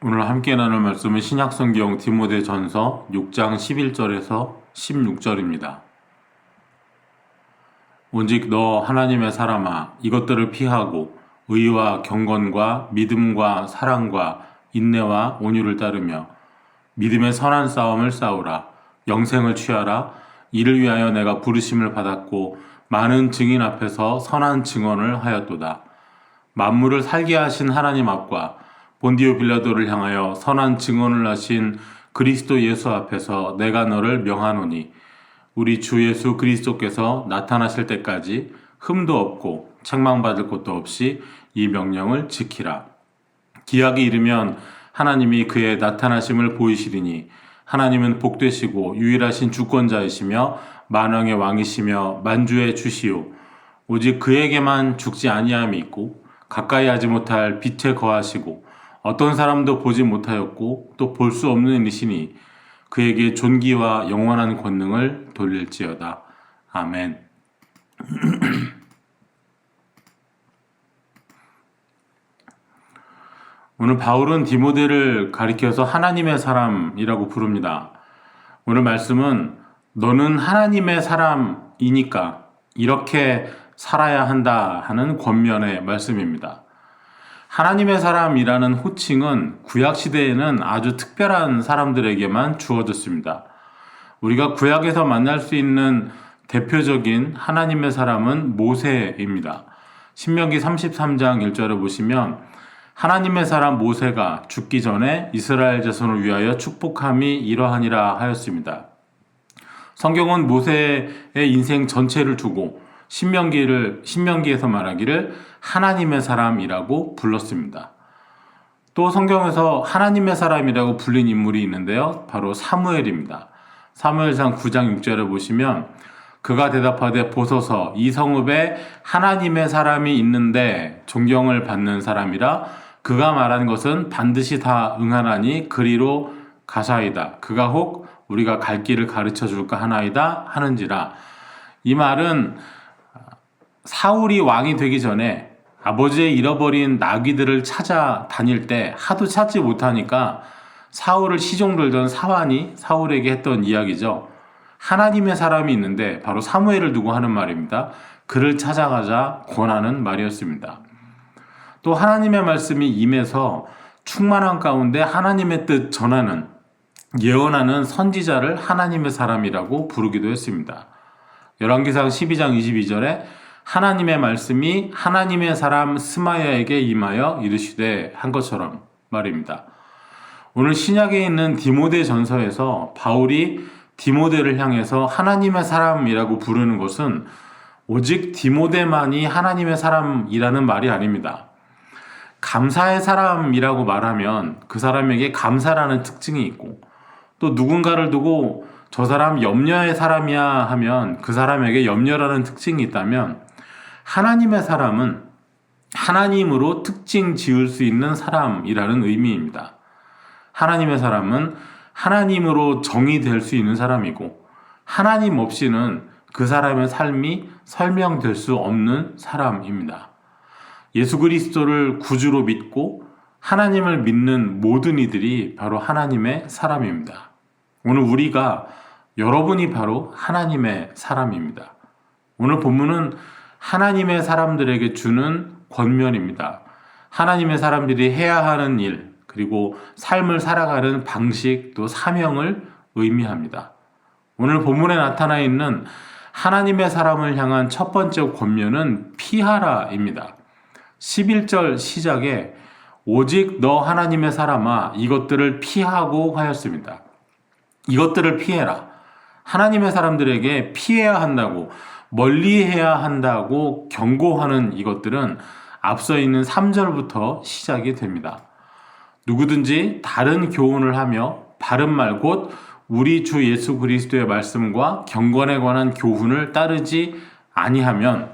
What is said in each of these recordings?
오늘 함께 나눌 말씀은 신약성경 디모데전서 6장 11절에서 16절입니다. 오직 너 하나님의 사람아, 이것들을 피하고 의와 경건과 믿음과 사랑과 인내와 온유를 따르며 믿음의 선한 싸움을 싸우라. 영생을 취하라. 이를 위하여 내가 부르심을 받았고 많은 증인 앞에서 선한 증언을 하였도다. 만물을 살게 하신 하나님 앞과 본디오 빌라도를 향하여 선한 증언을 하신 그리스도 예수 앞에서 내가 너를 명하노니 우리 주 예수 그리스도께서 나타나실 때까지 흠도 없고 책망받을 것도 없이 이 명령을 지키라. 기약이 이르면 하나님이 그의 나타나심을 보이시리니 하나님은 복되시고 유일하신 주권자이시며 만왕의 왕이시며 만주의 주시오. 오직 그에게만 죽지 아니함이 있고 가까이 하지 못할 빛에 거하시고 어떤 사람도 보지 못하였고 또 볼 수 없는 이시니 그에게 존귀와 영원한 권능을 돌릴지어다. 아멘. 오늘 바울은 디모데를 가리켜서 하나님의 사람이라고 부릅니다. 오늘 말씀은 너는 하나님의 사람이니까 이렇게 살아야 한다 하는 권면의 말씀입니다. 하나님의 사람이라는 호칭은 구약시대에는 아주 특별한 사람들에게만 주어졌습니다. 우리가 구약에서 만날 수 있는 대표적인 하나님의 사람은 모세입니다. 신명기 33장 1절을 보시면 하나님의 사람 모세가 죽기 전에 이스라엘 자손을 위하여 축복함이 이러하니라 하였습니다. 성경은 모세의 인생 전체를 두고 신명기에서 말하기를 하나님의 사람이라고 불렀습니다. 또 성경에서 하나님의 사람이라고 불린 인물이 있는데요. 바로 사무엘입니다. 사무엘상 9장 6절을 보시면 그가 대답하되 보소서 이 성읍에 하나님의 사람이 있는데 존경을 받는 사람이라 그가 말한 것은 반드시 다 응하나니 그리로 가사이다. 그가 혹 우리가 갈 길을 가르쳐 줄까 하나이다 하는지라. 이 말은 사울이 왕이 되기 전에 아버지의 잃어버린 나귀들을 찾아 다닐 때 하도 찾지 못하니까 사울을 시종 들던 사환이 사울에게 했던 이야기죠. 하나님의 사람이 있는데 바로 사무엘을 두고 하는 말입니다. 그를 찾아가자 권하는 말이었습니다. 또 하나님의 말씀이 임해서 충만한 가운데 하나님의 뜻 전하는 예언하는 선지자를 하나님의 사람이라고 부르기도 했습니다. 열왕기상 12장 22절에 하나님의 말씀이 하나님의 사람 스마야에게 임하여 이르시되 한 것처럼 말입니다. 오늘 신약에 있는 디모데 전서에서 바울이 디모데를 향해서 하나님의 사람이라고 부르는 것은 오직 디모데만이 하나님의 사람이라는 말이 아닙니다. 감사의 사람이라고 말하면 그 사람에게 감사라는 특징이 있고 또 누군가를 두고 저 사람 염려의 사람이야 하면 그 사람에게 염려라는 특징이 있다면 하나님의 사람은 하나님으로 특징 지을 수 있는 사람이라는 의미입니다. 하나님의 사람은 하나님으로 정의될 수 있는 사람이고 하나님 없이는 그 사람의 삶이 설명될 수 없는 사람입니다. 예수 그리스도를 구주로 믿고 하나님을 믿는 모든 이들이 바로 하나님의 사람입니다. 오늘 우리가 여러분이 바로 하나님의 사람입니다. 오늘 본문은 하나님의 사람들에게 주는 권면입니다. 하나님의 사람들이 해야 하는 일, 그리고 삶을 살아가는 방식, 또 사명을 의미합니다. 오늘 본문에 나타나 있는 하나님의 사람을 향한 첫 번째 권면은 피하라입니다. 11절 시작에 오직 너 하나님의 사람아 이것들을 피하고 하였습니다. 이것들을 피해라. 하나님의 사람들에게 피해야 한다고 멀리해야 한다고 경고하는 이것들은 앞서 있는 3절부터 시작이 됩니다. 누구든지 다른 교훈을 하며 바른 말 곧 우리 주 예수 그리스도의 말씀과 경건에 관한 교훈을 따르지 아니하면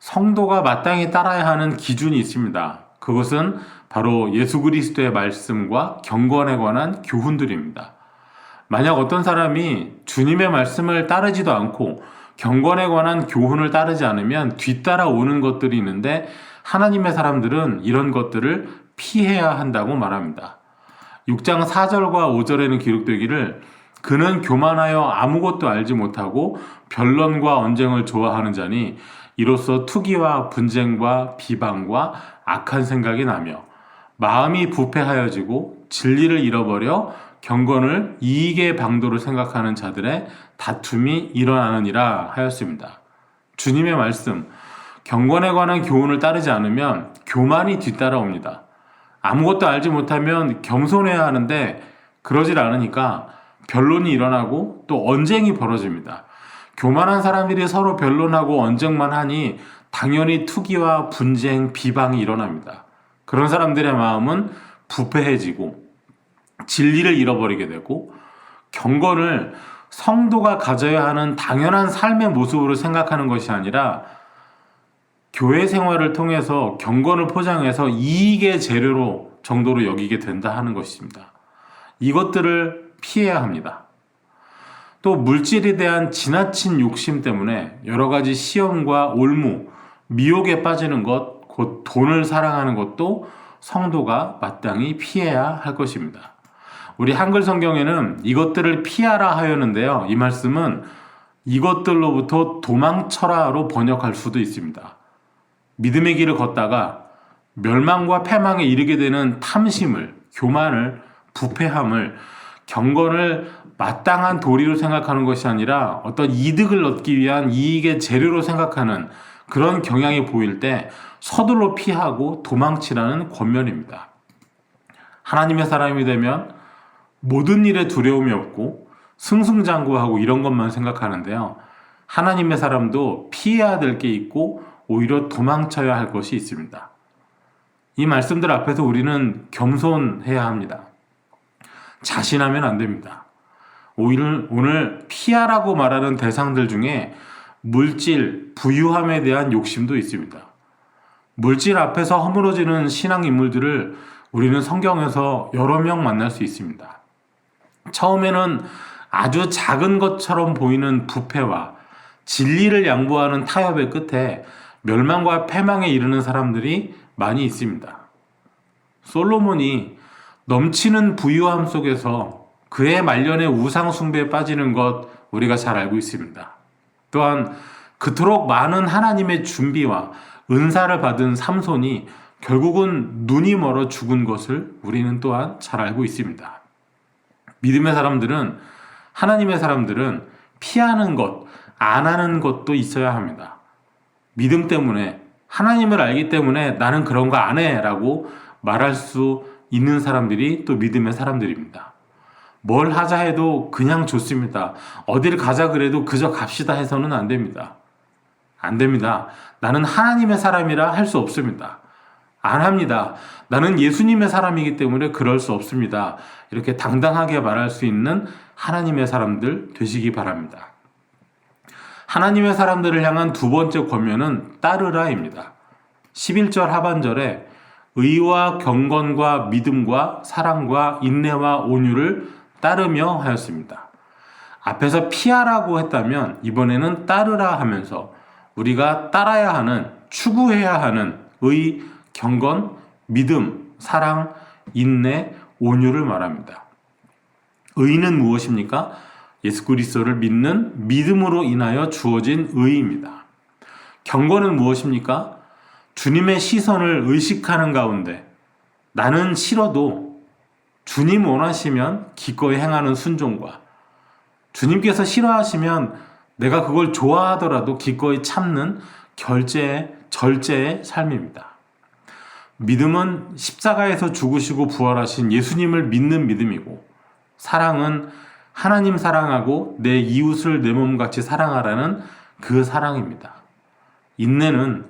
성도가 마땅히 따라야 하는 기준이 있습니다. 그것은 바로 예수 그리스도의 말씀과 경건에 관한 교훈들입니다. 만약 어떤 사람이 주님의 말씀을 따르지도 않고 경건에 관한 교훈을 따르지 않으면 뒤따라오는 것들이 있는데 하나님의 사람들은 이런 것들을 피해야 한다고 말합니다. 6장 4절과 5절에는 기록되기를 그는 교만하여 아무것도 알지 못하고 변론과 언쟁을 좋아하는 자니 이로써 투기와 분쟁과 비방과 악한 생각이 나며 마음이 부패하여지고 진리를 잃어버려 경건을 이익의 방도로 생각하는 자들의 다툼이 일어나느니라 하였습니다. 주님의 말씀, 경건에 관한 교훈을 따르지 않으면 교만이 뒤따라옵니다. 아무것도 알지 못하면 겸손해야 하는데 그러질 않으니까 변론이 일어나고 또 언쟁이 벌어집니다. 교만한 사람들이 서로 변론하고 언쟁만 하니 당연히 투기와 분쟁, 비방이 일어납니다. 그런 사람들의 마음은 부패해지고 진리를 잃어버리게 되고 경건을 성도가 가져야 하는 당연한 삶의 모습으로 생각하는 것이 아니라 교회 생활을 통해서 경건을 포장해서 이익의 재료로 정도로 여기게 된다 하는 것입니다. 이것들을 피해야 합니다. 또 물질에 대한 지나친 욕심 때문에 여러 가지 시험과 올무, 미혹에 빠지는 것, 곧 돈을 사랑하는 것도 성도가 마땅히 피해야 할 것입니다. 우리 한글 성경에는 이것들을 피하라 하였는데요. 이 말씀은 이것들로부터 도망쳐라로 번역할 수도 있습니다. 믿음의 길을 걷다가 멸망과 패망에 이르게 되는 탐심을, 교만을, 부패함을, 경건을 마땅한 도리로 생각하는 것이 아니라 어떤 이득을 얻기 위한 이익의 재료로 생각하는 그런 경향이 보일 때 서둘러 피하고 도망치라는 권면입니다. 하나님의 사람이 되면 모든 일에 두려움이 없고 승승장구하고 이런 것만 생각하는데요. 하나님의 사람도 피해야 될 게 있고 오히려 도망쳐야 할 것이 있습니다. 이 말씀들 앞에서 우리는 겸손해야 합니다. 자신하면 안 됩니다. 오늘 피하라고 말하는 대상들 중에 물질, 부유함에 대한 욕심도 있습니다. 물질 앞에서 허물어지는 신앙 인물들을 우리는 성경에서 여러 명 만날 수 있습니다. 처음에는 아주 작은 것처럼 보이는 부패와 진리를 양보하는 타협의 끝에 멸망과 패망에 이르는 사람들이 많이 있습니다. 솔로몬이 넘치는 부유함 속에서 그의 말년에 우상 숭배에 빠지는 것 우리가 잘 알고 있습니다. 또한 그토록 많은 하나님의 준비와 은사를 받은 삼손이 결국은 눈이 멀어 죽은 것을 우리는 또한 잘 알고 있습니다. 믿음의 사람들은, 하나님의 사람들은 피하는 것, 안 하는 것도 있어야 합니다. 믿음 때문에, 하나님을 알기 때문에 나는 그런 거 안 해 라고 말할 수 있는 사람들이 또 믿음의 사람들입니다. 뭘 하자 해도 그냥 좋습니다. 어딜 가자 그래도 그저 갑시다 해서는 안 됩니다. 안 됩니다. 나는 하나님의 사람이라 할 수 없습니다. 안 합니다. 나는 예수님의 사람이기 때문에 그럴 수 없습니다. 이렇게 당당하게 말할 수 있는 하나님의 사람들 되시기 바랍니다. 하나님의 사람들을 향한 두 번째 권면은 따르라입니다. 11절 하반절에 의와 경건과 믿음과 사랑과 인내와 온유를 따르며 하였습니다. 앞에서 피하라고 했다면 이번에는 따르라 하면서 우리가 따라야 하는, 추구해야 하는 의, 경건, 믿음, 사랑, 인내, 온유를 말합니다. 의는 무엇입니까? 예수 그리스도를 믿는 믿음으로 인하여 주어진 의입니다. 경건은 무엇입니까? 주님의 시선을 의식하는 가운데 나는 싫어도 주님 원하시면 기꺼이 행하는 순종과 주님께서 싫어하시면 내가 그걸 좋아하더라도 기꺼이 참는 절제의 삶입니다. 믿음은 십자가에서 죽으시고 부활하신 예수님을 믿는 믿음이고, 사랑은 하나님 사랑하고 내 이웃을 내 몸같이 사랑하라는 그 사랑입니다. 인내는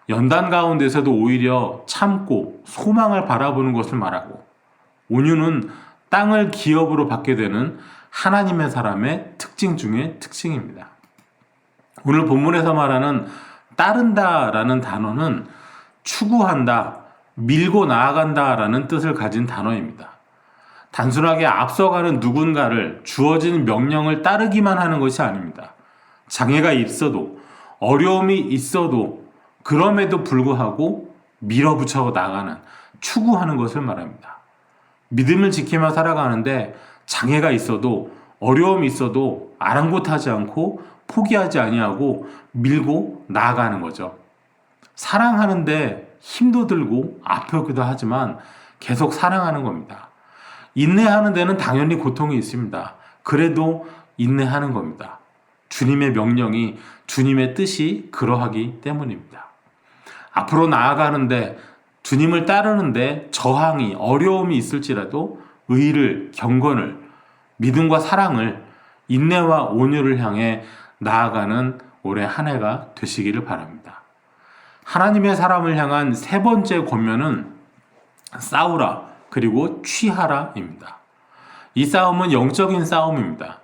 연단 가운데서도 오히려 참고 소망을 바라보는 것을 말하고, 온유는 땅을 기업으로 받게 되는 하나님의 사람의 특징 중에 특징입니다. 오늘 본문에서 말하는 따른다라는 단어는 추구한다, 밀고 나아간다라는 뜻을 가진 단어입니다. 단순하게 앞서가는 누군가를 주어진 명령을 따르기만 하는 것이 아닙니다. 장애가 있어도, 어려움이 있어도 그럼에도 불구하고 밀어붙여 나가는, 추구하는 것을 말합니다. 믿음을 지키며 살아가는데 장애가 있어도 어려움이 있어도 아랑곳하지 않고 포기하지 아니하고 밀고 나아가는 거죠. 사랑하는데 힘도 들고 아프기도 하지만 계속 사랑하는 겁니다. 인내하는 데는 당연히 고통이 있습니다. 그래도 인내하는 겁니다. 주님의 명령이, 주님의 뜻이 그러하기 때문입니다. 앞으로 나아가는데, 주님을 따르는데 저항이, 어려움이 있을지라도 의를, 경건을, 믿음과 사랑을, 인내와 온유를 향해 나아가는 올해 한 해가 되시기를 바랍니다. 하나님의 사람을 향한 세 번째 권면은 싸우라 그리고 취하라입니다. 이 싸움은 영적인 싸움입니다.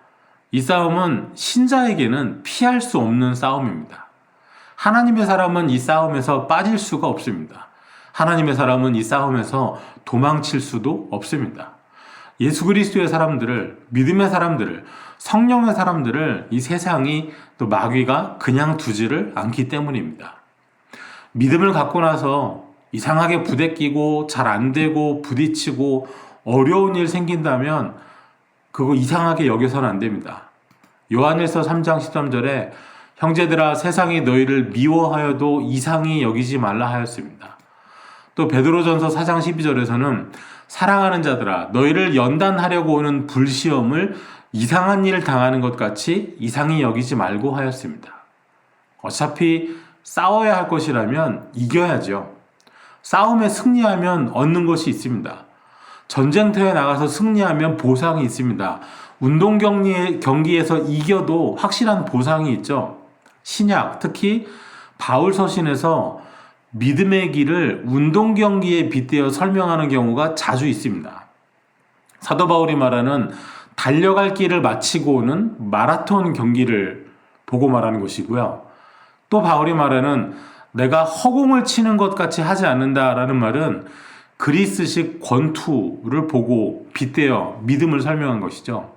이 싸움은 신자에게는 피할 수 없는 싸움입니다. 하나님의 사람은 이 싸움에서 빠질 수가 없습니다. 하나님의 사람은 이 싸움에서 도망칠 수도 없습니다. 예수 그리스도의 사람들을, 믿음의 사람들을, 성령의 사람들을 이 세상이 또 마귀가 그냥 두지를 않기 때문입니다. 믿음을 갖고 나서 이상하게 부대끼고 잘 안 되고 부딪히고 어려운 일 생긴다면 그거 이상하게 여겨서는 안 됩니다. 요한일서 3장 13절에 형제들아 세상이 너희를 미워하여도 이상히 여기지 말라 하였습니다. 또 베드로전서 4장 12절에서는 사랑하는 자들아 너희를 연단하려고 오는 불시험을 이상한 일을 당하는 것 같이 이상히 여기지 말고 하였습니다. 어차피 싸워야 할 것이라면 이겨야죠. 싸움에 승리하면 얻는 것이 있습니다. 전쟁터에 나가서 승리하면 보상이 있습니다. 운동 경기에서 이겨도 확실한 보상이 있죠. 신약, 특히 바울 서신에서 믿음의 길을 운동 경기에 빗대어 설명하는 경우가 자주 있습니다. 사도 바울이 말하는 달려갈 길을 마치고 오는 마라톤 경기를 보고 말하는 것이고요. 또 바울이 말하는 내가 허공을 치는 것 같이 하지 않는다라는 말은 그리스식 권투를 보고 빗대어 믿음을 설명한 것이죠.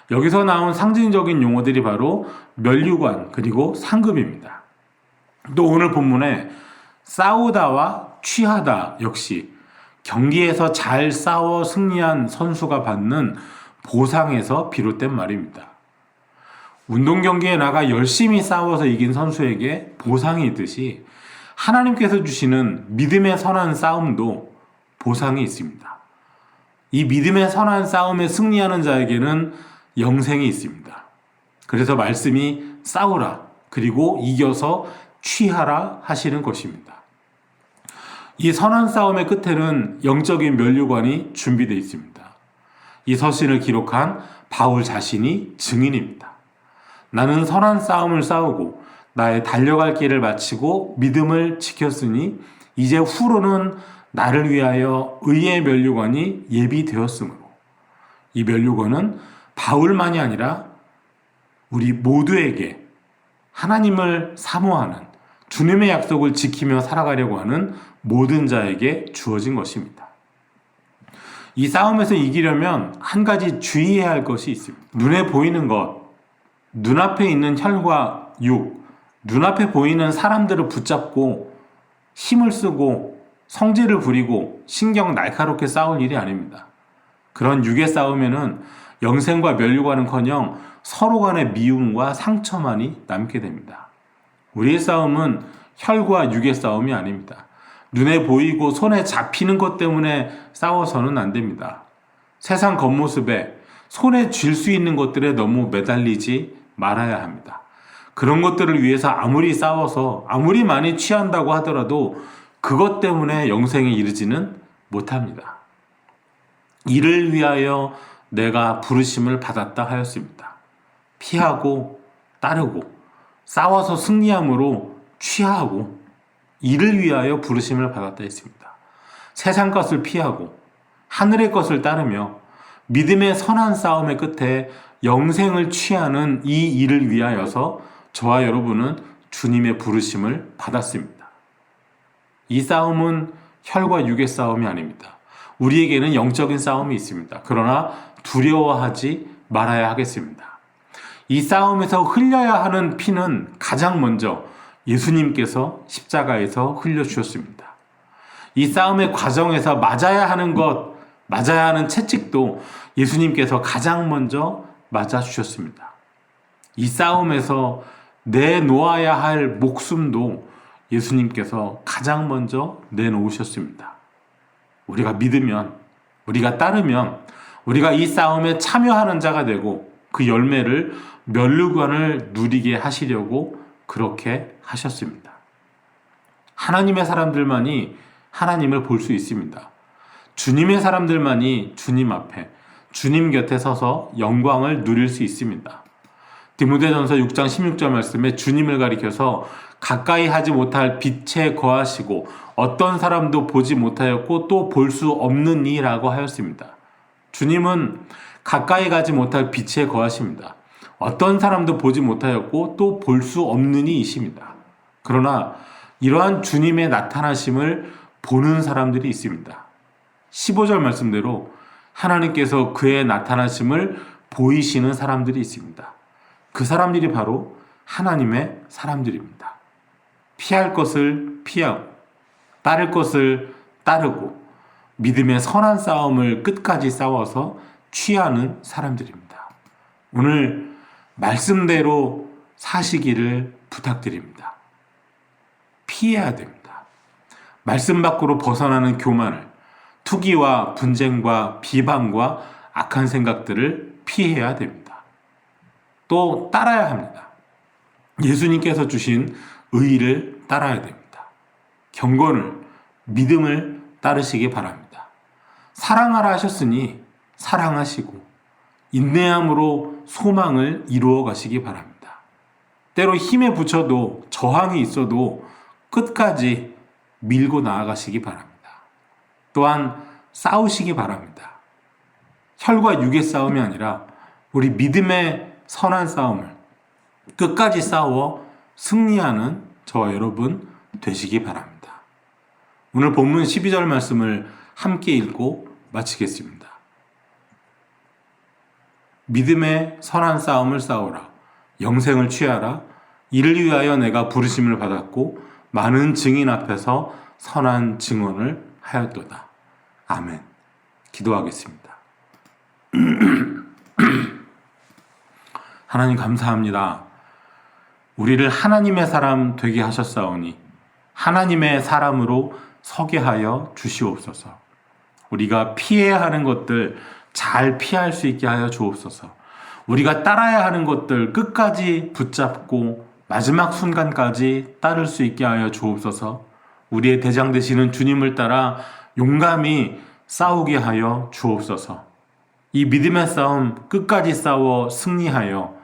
여기서 나온 상징적인 용어들이 바로 면류관 그리고 상급입니다. 또 오늘 본문에 싸우다와 취하다 역시 경기에서 잘 싸워 승리한 선수가 받는 보상에서 비롯된 말입니다. 운동 경기에 나가 열심히 싸워서 이긴 선수에게 보상이 있듯이 하나님께서 주시는 믿음의 선한 싸움도 보상이 있습니다. 이 믿음의 선한 싸움에 승리하는 자에게는 영생이 있습니다. 그래서 말씀이 싸우라 그리고 이겨서 취하라 하시는 것입니다. 이 선한 싸움의 끝에는 영적인 면류관이 준비되어 있습니다. 이 서신을 기록한 바울 자신이 증인입니다. 나는 선한 싸움을 싸우고 나의 달려갈 길을 마치고 믿음을 지켰으니 이제 후로는 나를 위하여 의의 면류관이 예비되었으므로 이 면류관은 바울만이 아니라 우리 모두에게 하나님을 사모하는 주님의 약속을 지키며 살아가려고 하는 모든 자에게 주어진 것입니다. 이 싸움에서 이기려면 한 가지 주의해야 할 것이 있습니다. 눈에 보이는 것, 눈앞에 있는 혈과 육, 눈앞에 보이는 사람들을 붙잡고 힘을 쓰고 성질을 부리고 신경 날카롭게 싸울 일이 아닙니다. 그런 육의 싸움에는 영생과 면류관은커녕 서로 간의 미움과 상처만이 남게 됩니다. 우리의 싸움은 혈과 육의 싸움이 아닙니다. 눈에 보이고 손에 잡히는 것 때문에 싸워서는 안 됩니다. 세상 겉모습에 손에 쥘 수 있는 것들에 너무 매달리지 말아야 합니다. 그런 것들을 위해서 아무리 싸워서 아무리 많이 취한다고 하더라도 그것 때문에 영생에 이르지는 못합니다. 이를 위하여 내가 부르심을 받았다 하였습니다. 피하고 따르고 싸워서 승리함으로 취하고 이를 위하여 부르심을 받았다 했습니다. 세상 것을 피하고 하늘의 것을 따르며 믿음의 선한 싸움의 끝에 영생을 취하는 이 일을 위하여서 저와 여러분은 주님의 부르심을 받았습니다. 이 싸움은 혈과 육의 싸움이 아닙니다. 우리에게는 영적인 싸움이 있습니다. 그러나 두려워하지 말아야 하겠습니다. 이 싸움에서 흘려야 하는 피는 가장 먼저 예수님께서 십자가에서 흘려주셨습니다. 이 싸움의 과정에서 맞아야 하는 것, 맞아야 하는 채찍도 예수님께서 가장 먼저 맞아주셨습니다. 이 싸움에서 내놓아야 할 목숨도 예수님께서 가장 먼저 내놓으셨습니다. 우리가 믿으면, 우리가 따르면, 우리가 이 싸움에 참여하는 자가 되고 그 열매를 면류관을 누리게 하시려고 그렇게 하셨습니다. 하나님의 사람들만이 하나님을 볼 수 있습니다. 주님의 사람들만이 주님 앞에, 주님 곁에 서서 영광을 누릴 수 있습니다. 디모데전서 6장 16절 말씀에 주님을 가리켜서 가까이 하지 못할 빛에 거하시고 어떤 사람도 보지 못하였고 또 볼 수 없는 이라고 하였습니다. 주님은 가까이 가지 못할 빛에 거하십니다. 어떤 사람도 보지 못하였고 또 볼 수 없는 이이십니다. 그러나 이러한 주님의 나타나심을 보는 사람들이 있습니다. 15절 말씀대로 하나님께서 그의 나타나심을 보이시는 사람들이 있습니다. 그 사람들이 바로 하나님의 사람들입니다. 피할 것을 피하고 따를 것을 따르고 믿음의 선한 싸움을 끝까지 싸워서 취하는 사람들입니다. 오늘 말씀대로 사시기를 부탁드립니다. 피해야 됩니다. 말씀 밖으로 벗어나는 교만을, 투기와 분쟁과 비방과 악한 생각들을 피해야 됩니다. 또 따라야 합니다. 예수님께서 주신 의를 따라야 됩니다. 경건을, 믿음을 따르시기 바랍니다. 사랑하라 하셨으니 사랑하시고 인내함으로 소망을 이루어 가시기 바랍니다. 때로 힘에 부쳐도 저항이 있어도 끝까지 밀고 나아가시기 바랍니다. 또한 싸우시기 바랍니다. 혈과 육의 싸움이 아니라 우리 믿음의 선한 싸움을 끝까지 싸워 승리하는 저와 여러분 되시기 바랍니다. 오늘 본문 12절 말씀을 함께 읽고 마치겠습니다. 믿음의 선한 싸움을 싸우라. 영생을 취하라. 이를 위하여 내가 부르심을 받았고 많은 증인 앞에서 선한 증언을 하였도다. 아멘. 기도하겠습니다. 하나님 감사합니다. 우리를 하나님의 사람 되게 하셨사오니 하나님의 사람으로 서게 하여 주시옵소서. 우리가 피해야 하는 것들 잘 피할 수 있게 하여 주옵소서. 우리가 따라야 하는 것들 끝까지 붙잡고 마지막 순간까지 따를 수 있게 하여 주옵소서. 우리의 대장 되시는 주님을 따라 용감히 싸우게 하여 주옵소서. 이 믿음의 싸움 끝까지 싸워 승리하여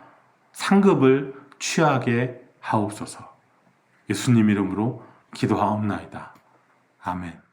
상급을 취하게 하옵소서. 예수님 이름으로 기도하옵나이다. 아멘.